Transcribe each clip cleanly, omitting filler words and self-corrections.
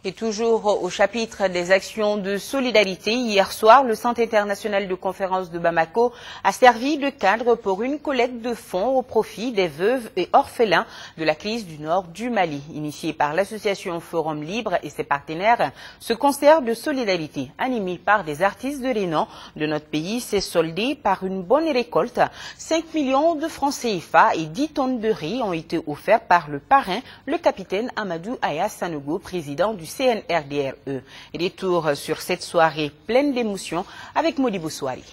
Et toujours au chapitre des actions de solidarité, hier soir, le Centre international de conférence de Bamako a servi de cadre pour une collecte de fonds au profit des veuves et orphelins de la crise du nord du Mali. Initié par l'association Forum Libre et ses partenaires, ce concert de solidarité, animé par des artistes de renom de notre pays, s'est soldé par une bonne récolte. 5 millions de francs CFA et 10 tonnes de riz ont été offerts par le parrain, le capitaine Amadou Aya Sanogo, président du CNRDRE. Et retour sur cette soirée pleine d'émotions avec Modibo Souari.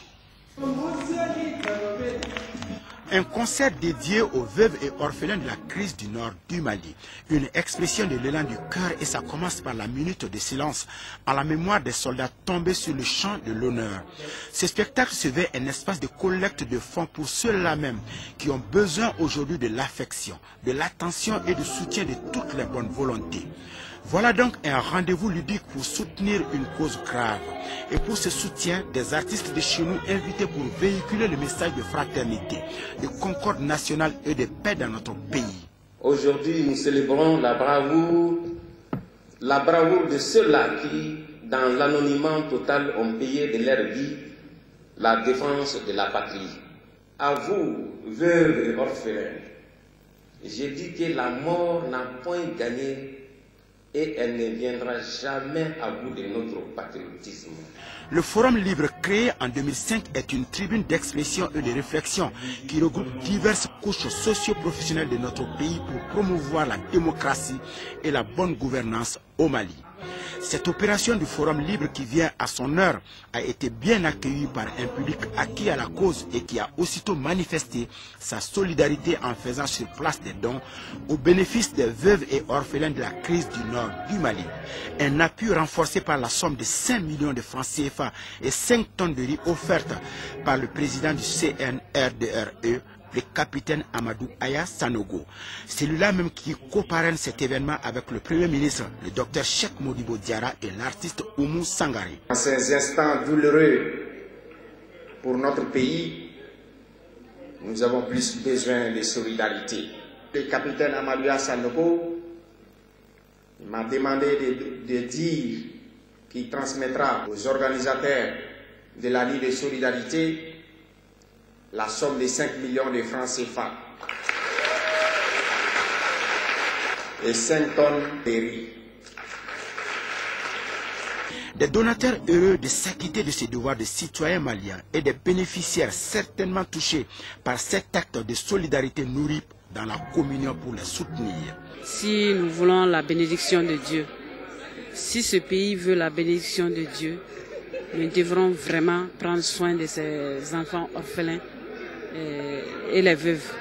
Un concert dédié aux veuves et orphelins de la crise du nord du Mali. Une expression de l'élan du cœur et ça commence par la minute de silence en la mémoire des soldats tombés sur le champ de l'honneur. Ce spectacle se veut un espace de collecte de fonds pour ceux-là même qui ont besoin aujourd'hui de l'affection, de l'attention et du soutien de toutes les bonnes volontés. Voilà donc un rendez-vous ludique pour soutenir une cause grave. Et pour ce soutien, des artistes de chez nous invités pour véhiculer le message de fraternité, de concorde nationale et de paix dans notre pays. Aujourd'hui, nous célébrons la bravoure de ceux-là qui, dans l'anonymat total, ont payé de leur vie la défense de la patrie. À vous, veuves et orphelins, j'ai dit que la mort n'a point gagné et elle ne viendra jamais à bout de notre patriotisme. Le Forum Libre créé en 2005 est une tribune d'expression et de réflexion qui regroupe diverses couches socio-professionnelles de notre pays pour promouvoir la démocratie et la bonne gouvernance au Mali. Cette opération du Forum Libre qui vient à son heure a été bien accueillie par un public acquis à la cause et qui a aussitôt manifesté sa solidarité en faisant sur place des dons au bénéfice des veuves et orphelins de la crise du nord du Mali. Un appui renforcé par la somme de 5 millions de francs CFA et 5 tonnes de riz offertes par le président du CNRDRE, le capitaine Amadou Aya Sanogo. C'est lui-là même qui coparraine cet événement avec le Premier ministre, le docteur Cheikh Modibo Diarra et l'artiste Oumou Sangaré. En ces instants douloureux pour notre pays, nous avons plus besoin de solidarité. Le capitaine Amadou Aya Sanogo m'a demandé de dire qu'il transmettra aux organisateurs de la Ligue de solidarité la somme de 5 millions de francs CFA et 5 tonnes de riz. Des donateurs heureux de s'acquitter de ses devoirs de citoyens maliens et des bénéficiaires certainement touchés par cet acte de solidarité nourri dans la communion pour les soutenir. Si nous voulons la bénédiction de Dieu, si ce pays veut la bénédiction de Dieu, nous devrons vraiment prendre soin de ces enfants orphelins et les veuves.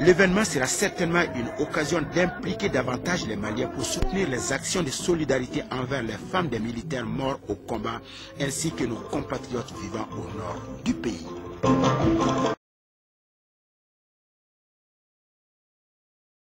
L'événement sera certainement une occasion d'impliquer davantage les Maliens pour soutenir les actions de solidarité envers les femmes des militaires morts au combat ainsi que nos compatriotes vivant au nord du pays.